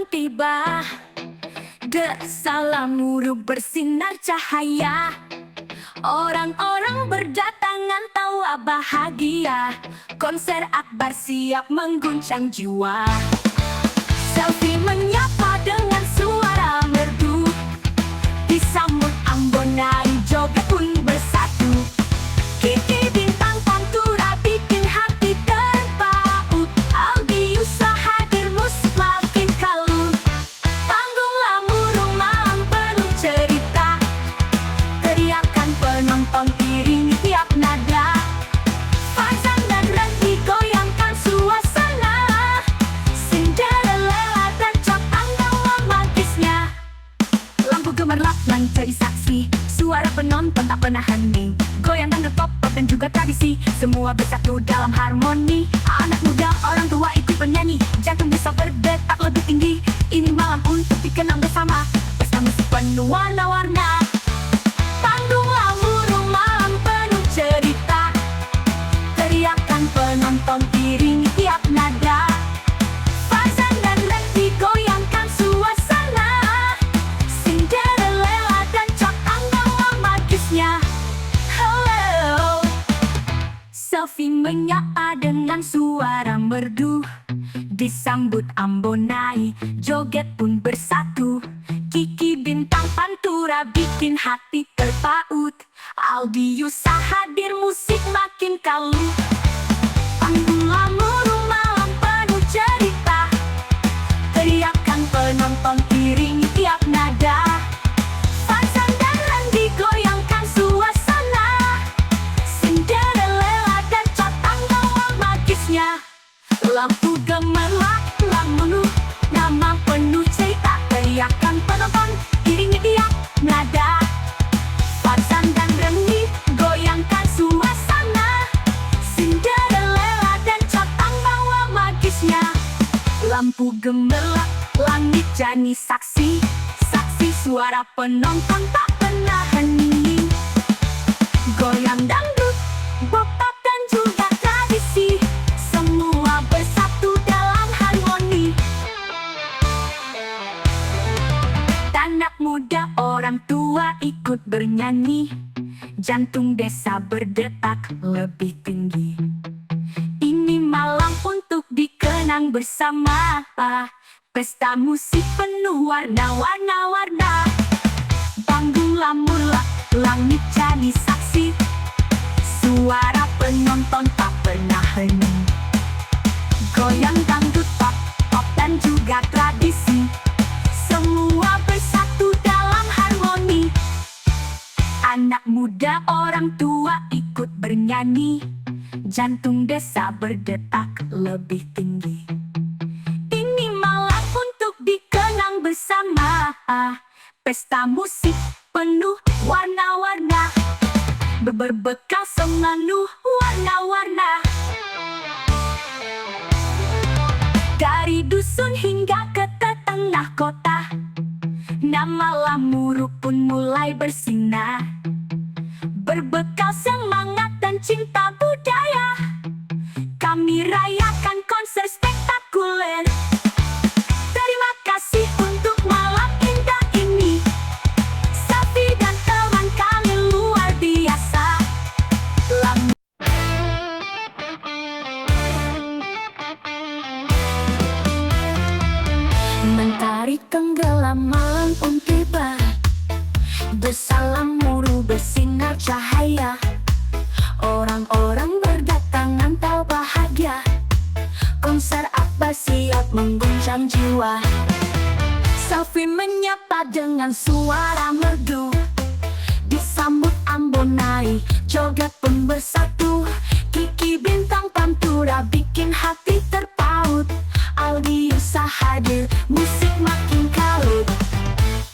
pun tiba. Desa Lamuru bersinar cahaya. Orang-orang berdatangan tawa bahagia. Konser akbar siap mengguncang jiwa. Selfie menyapa dengan suara merdu. Disambut ambonai, joget pun bersatu. Kiki bintang pantura bikin hati terpaut. Aldiusa hadir musik makin kalut. Panggung Lamuru malam penuh cerita. Teriakan penonton iringi tiap nada. Faizan dan Randy goyangkan suasana. Cinderella dan Chop bawa magisnya. Lampu gemerlap langit jadi saksi. Suara penonton tak pernah hening. Goyang dangdut pop dan juga tradisi, semua bersatu dalam harmoni. Anak muda, orang tua ikut bernyanyi. Jantung bisa berdetak lebih tinggi. Ini malam untuk dikenang bersama. Pesta musik penuh warna-warna. Panggung Lamuru malam penuh cerita. Teriakan penonton iringi tiap nada. Faizan dan Randy goyangkan suasana. Cinderella dan Chop bawa magisnya. Hello. Selfie menyapa dengan suara merdu. Disambut ambonai, joget pun bersatu. Kiki bintang pantura bikin hati terpaut. Aldiusa hadir musik makin kalut. Panggung Lamuru malam penuh cerita. Teriakan penonton iringi tiap nada. Faizan dan Randy goyangkan suasana. Cinderella dan Chop bawa magisnya. Lampu gemerlap, Lamuru nama penuh cerita. Teriakan penonton iringi tiap nada. Faizan dan Randy goyangkan suasana. Cinderella dan Chop bawa magisnya. Lampu gemerlap, langit jadi saksi. Saksi suara penonton tak pernah hening. Goyang dangdut, pop dan juga tradisi, semua bersatu dalam harmoni. Anak muda, orang tua ikut bernyanyi. Jantung desa berdetak lebih tinggi. Ini malam untuk dikenang bersama. Pesta musik penuh warna-warna. Panggung Lamuru, langit jadi saksi. Suara penonton tak pernah hening. Goyang dangdut pop dan juga tradisi, semua bersatu dalam harmoni. Anak muda, orang tua ikut bernyanyi. Jantung desa berdetak lebih tinggi. Ini malam untuk dikenang bersama. Pesta musik penuh warna-warna. Berbekal selalu warna-warna. Dari dusun hingga ke tengah kota, nama Lamuru pun mulai bersinar. Berbekal semangat dan cinta budaya, kami rayakan konser spektakuler. Terima kasih untuk malam indah ini. Safi dan teman kami luar biasa. Mentari tenggelam, malam pun tiba. Desa Lamuru bersinar cahaya. Orang-orang berdatangan tahu bahagia. Konser akbar siap mengguncang jiwa. Selfie menyapa dengan suara merdu. Disambut ambonai, joget pun bersatu. Kiki bintang pantura bikin hati terpaut. Aldiusa hadir, musik makin kalut.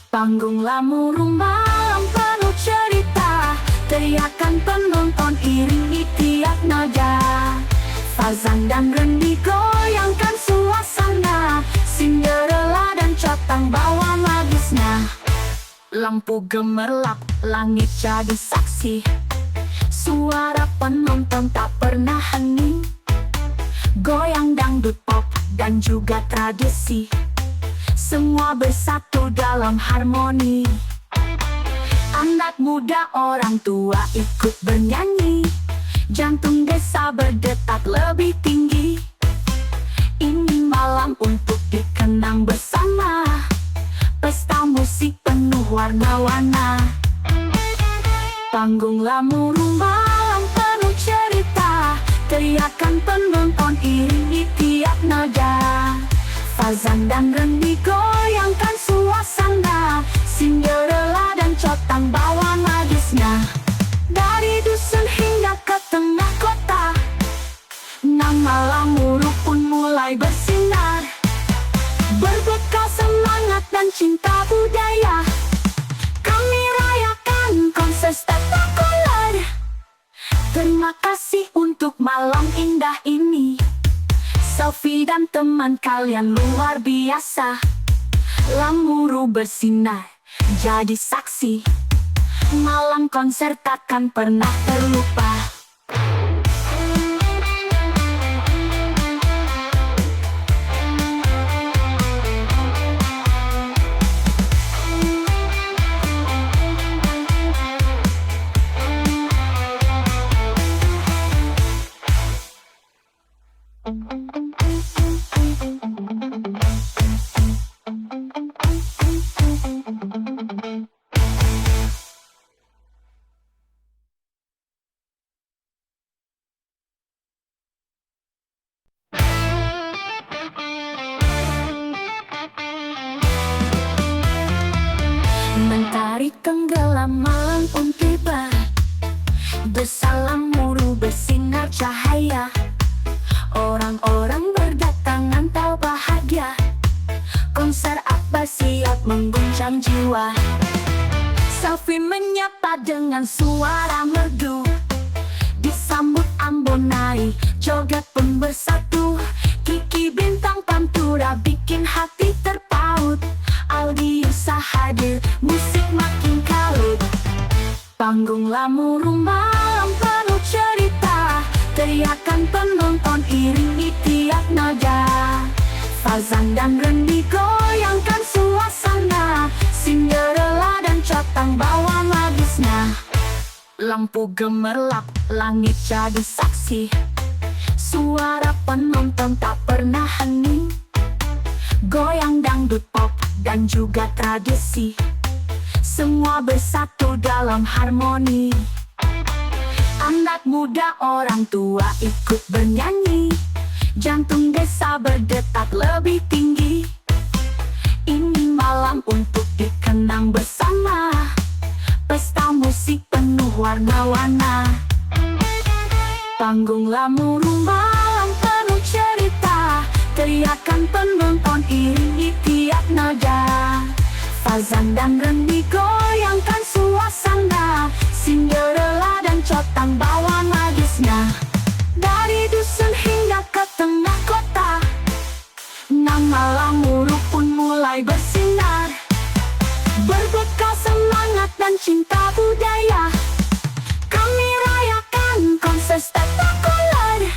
Panggung Lamuru malam penuh cerita. Teriakan penonton iringi tiap nada. Faizan dan Randy goyangkan suasana. Cinderella dan Chop bawa magisnya. Lampu gemerlap, langit jadi saksi. Suara penonton tak pernah hening. Goyang dangdut pop dan juga tradisi, semua bersatu dalam harmoni. Anak muda orang tua ikut bernyanyi, jantung desa berdetak lebih tinggi. Ini malam untuk dikenang bersama, pesta musik penuh warna-warna. Panggung Lamuru malam penuh cerita, teriakan penonton iringi tiap nada. Fazan dan Randy goyangkan suasana, Cinderella dan Cotang bawa magisnya. Dari dusun hingga ke tengah kota, nama Lamuru pun mulai bersinar. Berbekal semangat dan cinta budaya, kami rayakan konser spektakuler. Terima kasih untuk malam indah ini. Selfie dan teman kalian luar biasa. Lamuru bersinar, jadi saksi. Malam konser takkan pernah terlupa. Mentari tenggelam malam pun tiba, bersalam Lamuru bersinar cahaya. Orang-orang berdatangan tahu bahagia, konser Akbar siap mengguncang jiwa. Selfie menyapa dengan suara merdu, disambut Ambonai, joget pun bersatu. Kiki Bintang Pantura bikin hati terpaut. Audius hadir, musik makin kalut. Panggung Lamuru malam penuh cerita, teriakan penonton iringi tiap nada. Fazan dan Randy goyangkan suasana, Cinderella dan Cotang bawa magisnya. Lampu gemerlap, langit jadi saksi, suara penonton tak pernah hening. Goyang dangdut pop dan juga tradisi, semua bersatu dalam harmoni. Anak muda orang tua ikut bernyanyi, jantung desa berdetak lebih tinggi. Ini malam untuk dikenang bersama, pesta musik penuh warna-warna. Panggung Lamuru malam penuh cerita, teriakan penonton iringi tiap nada. Fazan dan Randy goyangkan suasana, Cinderella dan Cotang bawa magisnya. Dari dusun hingga ke tengah kota, nama Lamuru pun mulai bersinar. Berbekal semangat dan cinta budaya, kami rayakan konser spektakuler.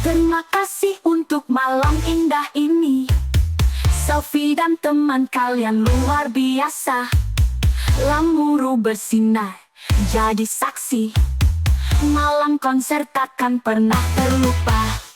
Terima kasih untuk malam indah ini. Selfie dan teman kalian luar biasa. Lamuru bersinar, jadi saksi. Malam konser takkan pernah terlupa.